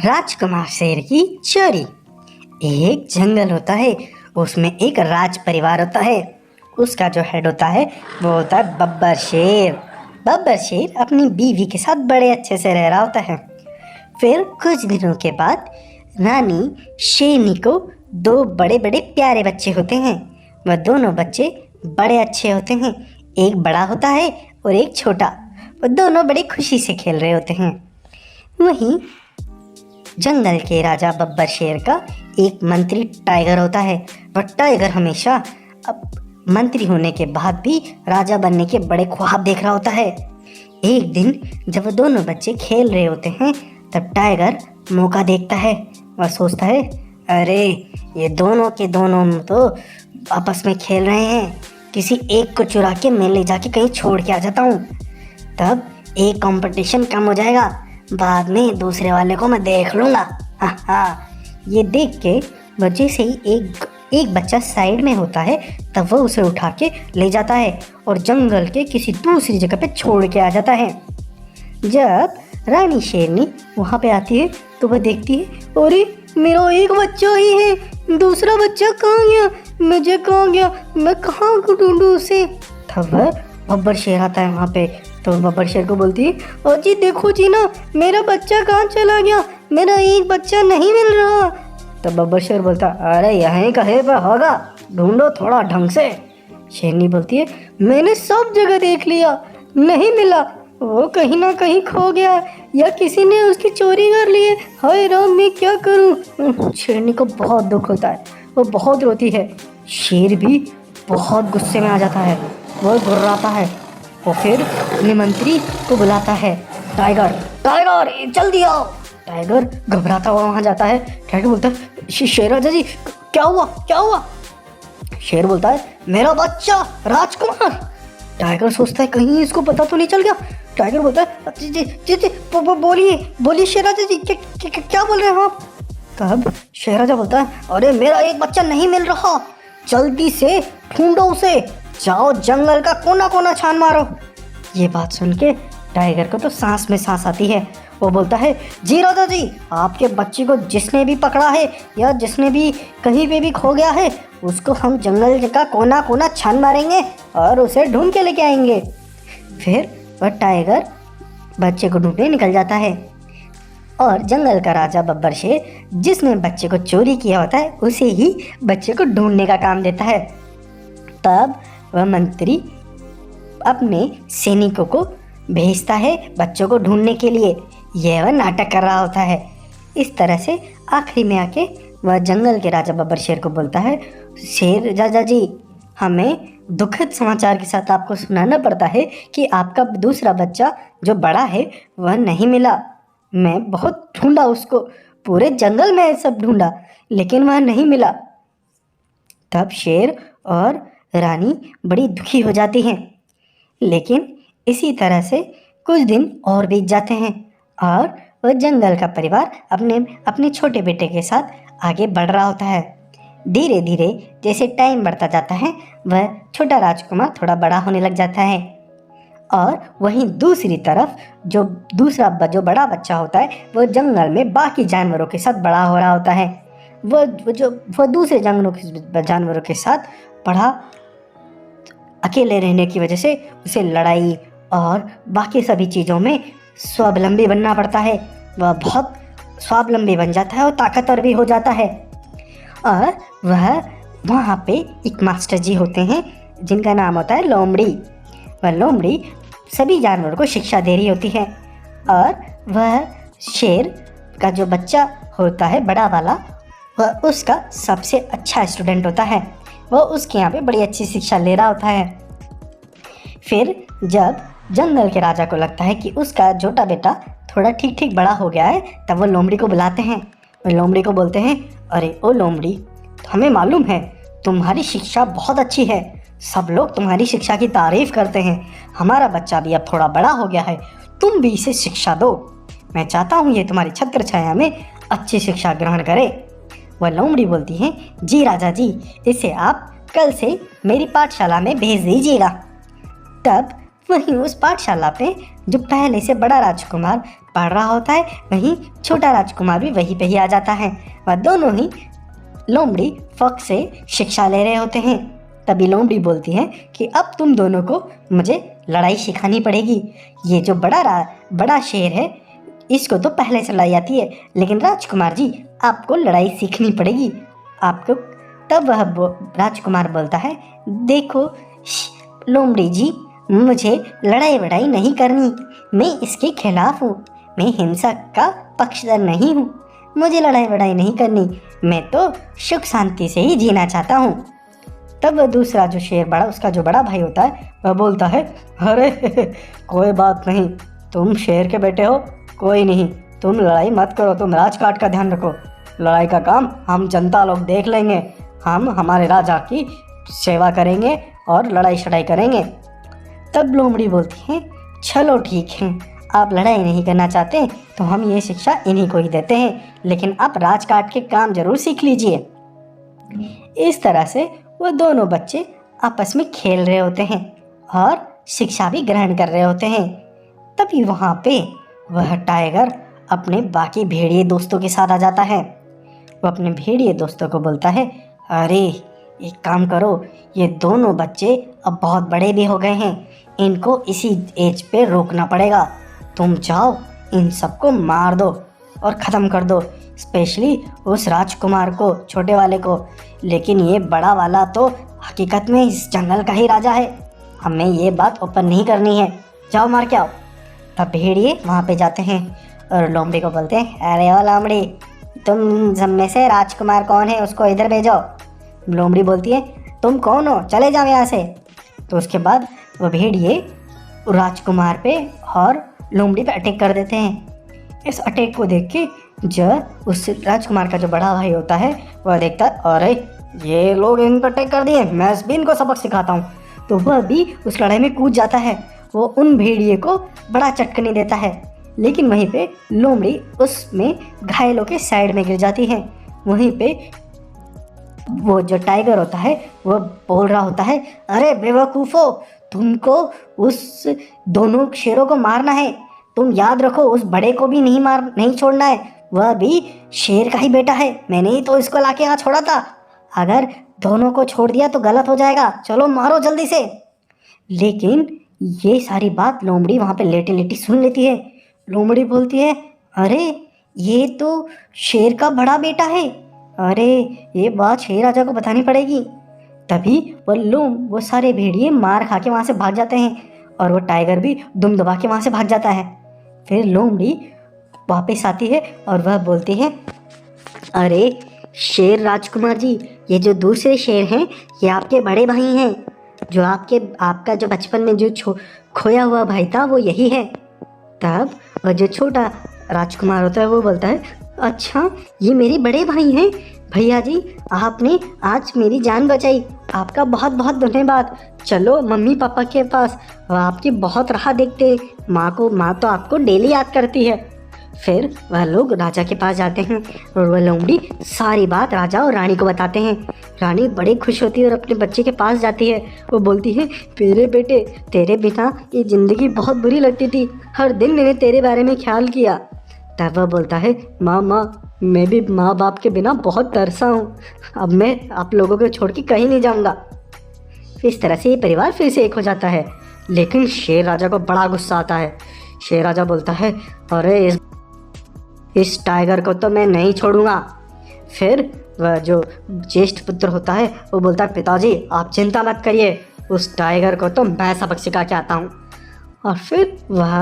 राजकुमार शेर की चोरी। एक जंगल होता है, उसमें एक राज परिवार होता है। उसका जो हेड होता है वो होता है बब्बर शेर। बब्बर शेर अपनी बीवी के साथ बड़े अच्छे से रह रहा होता है। फिर कुछ दिनों के बाद रानी शेरनी को दो बड़े बड़े प्यारे बच्चे होते हैं। वह दोनों बच्चे बड़े अच्छे होते हैं। एक बड़ा होता है और एक छोटा। वो दोनों बड़ी खुशी से खेल रहे होते हैं। वहीं जंगल के राजा बब्बर शेर का एक मंत्री टाइगर होता है। वह टाइगर हमेशा अब मंत्री होने के बाद भी राजा बनने के बड़े ख्वाब देख रहा होता है। एक दिन जब वो दोनों बच्चे खेल रहे होते हैं तब टाइगर मौका देखता है। वह सोचता है, अरे ये दोनों के दोनों तो आपस में खेल रहे हैं, किसी एक को चुरा के मैं ले जाके कहीं छोड़ के आ जाता हूँ। तब एक कंपटीशन कम हो जाएगा, बाद में दूसरे वाले को मैं देख लूँगा। हाँ हाँ। ये देख के वजह से ही एक बच्चा साइड में होता है, तब वह उसे उठा के ले जाता है और जंगल के किसी दूसरी जगह पे छोड़ के आ जाता है। जब रानी शेरनी वहाँ पे आती है तो वह देखती है, अरे मेरा एक बच्चा ही है, दूसरा बच्चा कहाँ गया, मुझे कहाँ गया, मैं कहाँ को ढूंढूं उसे। तब वह बब्बर शेर आता है वहाँ पे, तो बब्बर शेर को बोलती है, अजी देखो जी ना, मेरा बच्चा कहाँ चला गया, मेरा एक बच्चा नहीं मिल रहा। तब बब्बर शेर बोलता, अरे यहीं कहीं पर होगा, ढूंढो थोड़ा ढंग से। शेरनी बोलती है, मैंने सब जगह देख लिया, नहीं मिला, वो कहीं ना कहीं खो गया या किसी ने उसकी चोरी कर ली है। हाय राम, मैं क्या करूं। शेरनी को बहुत दुख होता है, वो बहुत रोती है। शेर भी बहुत गुस्से में आ जाता है, वो गुर्राता है। वो फिर अपने मंत्री को बुलाता है, टाइगर टाइगर जल्दी आओ। टाइगर घबराता हुआ वहाँ जाता है। टाइगर बोलता है, शेर राजा जी क्या हुआ क्या हुआ। शेर बोलता है, मेरा बच्चा राजकुमार। टाइगर सोचता है कहीं इसको पता तो नहीं चल गया। टाइगर बोलता है, जी जी जी जी बोलिए बोलिए शेर राजा जी, क्या बोल रहे हैं आप। तब शेर राजा बोलता है, अरे मेरा एक बच्चा नहीं मिल रहा, जल्दी से ढूंढो उसे, जाओ जंगल का कोना कोना छान मारो। ये बात सुन के टाइगर को तो सांस में सांस आती है। वो बोलता है, जी राजा जी, आपके बच्चे को जिसने भी पकड़ा है या जिसने भी कहीं पे भी खो गया है, उसको हम जंगल का कोना कोना छान मारेंगे और उसे ढूंढ के लेके आएंगे। फिर वह टाइगर बच्चे को ढूंढने निकल जाता है और जंगल का राजा बब्बर शेर जिसने बच्चे को चोरी किया होता है उसे ही बच्चे को ढूंढने का काम देता है। तब वह मंत्री अपने सैनिकों को भेजता है बच्चों को ढूंढने के लिए। यह वह नाटक कर रहा होता है। इस तरह से आखिरी में आके वह जंगल के राजा बब्बर शेर को बोलता है, शेर राजा जी, हमें दुखद समाचार के साथ आपको सुनाना पड़ता है कि आपका दूसरा बच्चा जो बड़ा है वह नहीं मिला। मैं बहुत ढूंढा उसको, पूरे जंगल में सब ढूंढा, लेकिन वह नहीं मिला। तब शेर और रानी बड़ी दुखी हो जाती हैं। लेकिन इसी तरह से कुछ दिन और बीत जाते हैं और वह जंगल का परिवार अपने छोटे बेटे के साथ आगे बढ़ रहा होता है। धीरे धीरे जैसे टाइम बढ़ता जाता है, वह छोटा राजकुमार थोड़ा बड़ा होने लग जाता है और वहीं दूसरी तरफ जो बड़ा बच्चा होता है वह जंगल में बाकी जानवरों के साथ बड़ा हो रहा होता है। वह दूसरे जानवरों के साथ बड़ा अकेले रहने की वजह से उसे लड़ाई और बाकी सभी चीज़ों में स्वावलंबी बनना पड़ता है। वह बहुत स्वावलंबी बन जाता है और ताकतवर भी हो जाता है। और वह वहाँ पे एक मास्टर जी होते हैं जिनका नाम होता है लोमड़ी। वह लोमड़ी सभी जानवरों को शिक्षा दे रही होती है और वह शेर का जो बच्चा होता है बड़ा वाला, वह उसका सबसे अच्छा स्टूडेंट होता है। वह उसके यहाँ पे बड़ी अच्छी शिक्षा ले रहा होता है। फिर जब जंगल के राजा को लगता है कि उसका छोटा बेटा थोड़ा ठीक ठीक बड़ा हो गया है, तब वो लोमड़ी को बुलाते हैं। वो लोमड़ी को बोलते हैं, अरे ओ लोमड़ी, हमें मालूम है तुम्हारी शिक्षा बहुत अच्छी है, सब लोग तुम्हारी शिक्षा की तारीफ करते हैं। हमारा बच्चा भी अब थोड़ा बड़ा हो गया है, तुम भी इसे शिक्षा दो। मैं चाहता हूँ ये तुम्हारी छत्र छाया में अच्छी शिक्षा ग्रहण करे। वह लोमड़ी बोलती है, जी राजा जी, इसे आप कल से मेरी पाठशाला में भेज दीजिएगा। तब वहीं उस पाठशाला पे जो पहले से बड़ा राजकुमार पढ़ रहा होता है, वहीं छोटा राजकुमार भी वहीं पे ही आ जाता है। वह दोनों ही लोमड़ी फॉक्स से शिक्षा ले रहे होते हैं। तभी लोमड़ी बोलती है कि अब तुम दोनों को मुझे लड़ाई सिखानी पड़ेगी। ये जो बड़ा शेर है, इसको तो पहले से लड़ाई आती है, लेकिन राजकुमार जी आपको लड़ाई सीखनी पड़ेगी आपको। तब वह राजकुमार बोलता है, देखो लोमड़ी जी, मुझे लड़ाई वड़ाई नहीं करनी, मैं इसके खिलाफ हूँ, मैं हिंसा का पक्षधर नहीं हूँ, मुझे लड़ाई वड़ाई नहीं करनी, मैं तो सुख शांति से ही जीना चाहता हूँ। तब वह दूसरा जो शेर उसका जो बड़ा भाई होता है, वह बोलता है, अरे कोई बात नहीं, तुम शेर के बेटे हो, कोई नहीं, तुम लड़ाई मत करो, तुम राजकाट का ध्यान रखो, लड़ाई का काम हम जनता लोग देख लेंगे, हम हमारे राजा की सेवा करेंगे और लड़ाई शड़ाई करेंगे। तब लोमड़ी बोलती है, चलो ठीक है, आप लड़ाई नहीं करना चाहते तो हम ये शिक्षा इन्हीं को ही देते हैं, लेकिन आप राजकाट के काम जरूर सीख लीजिए। इस तरह से वो दोनों बच्चे आपस में खेल रहे होते हैं और शिक्षा भी ग्रहण कर रहे होते हैं। तभी वहाँ पे वह टाइगर अपने बाकी भेड़िए दोस्तों के साथ आ जाता है। वो अपने भेड़िए दोस्तों को बोलता है, अरे एक काम करो, ये दोनों बच्चे अब बहुत बड़े भी हो गए हैं, इनको इसी एज पे रोकना पड़ेगा, तुम जाओ इन सबको मार दो और ख़त्म कर दो, स्पेशली उस राजकुमार को, छोटे वाले को। लेकिन ये बड़ा वाला तो हकीकत में इस जंगल का ही राजा है, हमें ये बात ओपन नहीं करनी है, जाओ मार के आओ। तब भेड़िए वहाँ पे जाते हैं और लोमड़ी को बोलते हैं, अरे ओ लोमड़ी, तुम सब में से राजकुमार कौन है, उसको इधर भेजो। लोमड़ी बोलती है, तुम कौन हो, चले जाओ यहाँ से। तो उसके बाद वो भेड़िए राजकुमार पे और लोमड़ी पे अटैक कर देते हैं। इस अटैक को देख के जब उस राजकुमार का जो बड़ा भाई होता है वह देखता है, अरे ये लोग इन पर अटैक कर दिए, मैं भी इनको सबक सिखाता हूँ। तो वह भी उस लड़ाई में कूद जाता है, वो उन भेड़िए को बड़ा चटकनी देता है, लेकिन वहीं पे लोमड़ी उसमें घायलों के साइड में गिर जाती है। वहीं पे वो जो टाइगर होता है वो बोल रहा होता है, अरे बेवकूफ़ो, तुमको उस दोनों शेरों को मारना है, तुम याद रखो उस बड़े को भी नहीं छोड़ना है, वह भी शेर का ही बेटा है, मैंने ही तो इसको लाके यहाँ छोड़ा था, अगर दोनों को छोड़ दिया तो गलत हो जाएगा, चलो मारो जल्दी से। लेकिन ये सारी बात लोमड़ी वहाँ पे लेटी लेटी सुन लेती है। लोमड़ी बोलती है, अरे ये तो शेर का बड़ा बेटा है, अरे ये बात शेर राजा को बतानी पड़ेगी। तभी वो सारे भेड़िए मार खा के वहाँ से भाग जाते हैं और वो टाइगर भी दुम दबा के वहाँ से भाग जाता है। फिर लोमड़ी वापस आती है और वह बोलती है, अरे शेर राजकुमार जी, ये जो दूसरे शेर हैं ये आपके बड़े भाई हैं, जो आपका जो बचपन में जो खोया हुआ भाई था वो यही है। तब वह जो छोटा राजकुमार होता है वो बोलता है, अच्छा ये मेरे बड़े भाई हैं, भैया जी आपने आज मेरी जान बचाई, आपका बहुत बहुत धन्यवाद, चलो मम्मी पापा के पास, वह आपकी बहुत राह देखते, माँ तो आपको डेली याद करती है। फिर वह लोग राजा के पास जाते हैं और वह लोमड़ी सारी बात राजा और रानी को बताते हैं। रानी बड़ी खुश होती है और अपने बच्चे के पास जाती है। वो बोलती है, मेरे बेटे, तेरे बिना ये ज़िंदगी बहुत बुरी लगती थी, हर दिन मैंने तेरे बारे में ख्याल किया। तब वह बोलता है, माँ मैं भी माँ बाप के बिना बहुत तरसा हूँ, अब मैं आप लोगों को छोड़ के कहीं नहीं जाऊँगा। इस तरह से ये परिवार फिर से एक हो जाता है। लेकिन शेर राजा को बड़ा गुस्सा आता है। शेर राजा बोलता है, अरे इस टाइगर को तो मैं नहीं छोड़ूंगा। फिर वह जो ज्येष्ठ पुत्र होता है वो बोलता है, पिताजी आप चिंता मत करिए, उस टाइगर को तो मैं सबक सिखा के आता हूँ। और फिर वह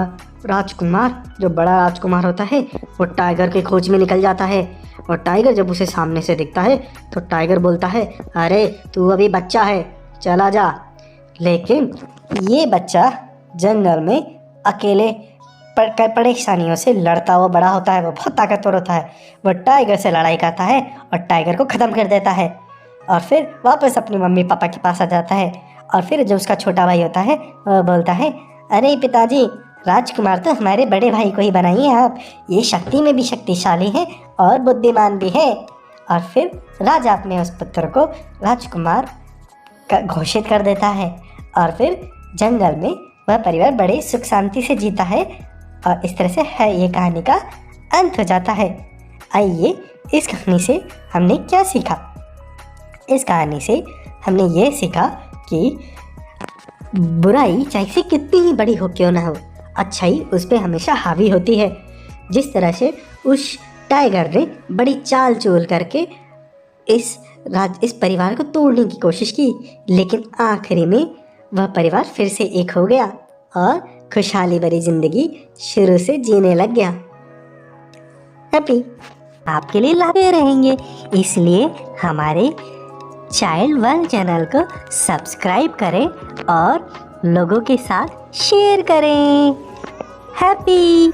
राजकुमार, जो बड़ा राजकुमार होता है, वो टाइगर की खोज में निकल जाता है। और टाइगर जब उसे सामने से दिखता है तो टाइगर बोलता है, अरे तू अभी बच्चा है, चला जा। लेकिन ये बच्चा जंगल में अकेले परेशानियों से लड़ता हुआ बड़ा होता है। वो बहुत ताकतवर होता है, वो टाइगर से लड़ाई करता है और टाइगर को ख़त्म कर देता है और फिर वापस अपनी मम्मी पापा के पास आ जाता है। और फिर जो उसका छोटा भाई होता है वह बोलता है, अरे पिताजी, राजकुमार तो हमारे बड़े भाई को ही बनाइए आप, ये शक्ति में भी शक्तिशाली है और बुद्धिमान भी है। और फिर राजा अपने उस पुत्र को राजकुमार का घोषित कर देता है और फिर जंगल में वह परिवार बड़े सुख शांति से जीता है। और इस तरह से है ये कहानी का अंत हो जाता है। आइए इस कहानी से हमने क्या सीखा। इस कहानी से हमने ये सीखा कि बुराई चाहे से कितनी ही बड़ी हो क्यों ना हो, अच्छाई उस पर हमेशा हावी होती है। जिस तरह से उस टाइगर ने बड़ी चाल चोल करके इस परिवार को तोड़ने की कोशिश की, लेकिन आखिरी में वह परिवार फिर से एक हो गया और खुशहाली भरी जिंदगी शुरू से जीने लग गया। हैप्पी आपके लिए लाते रहेंगे, इसलिए हमारे चाइल्ड वर्ल्ड चैनल को सब्सक्राइब करें और लोगों के साथ शेयर करें। हैप्पी।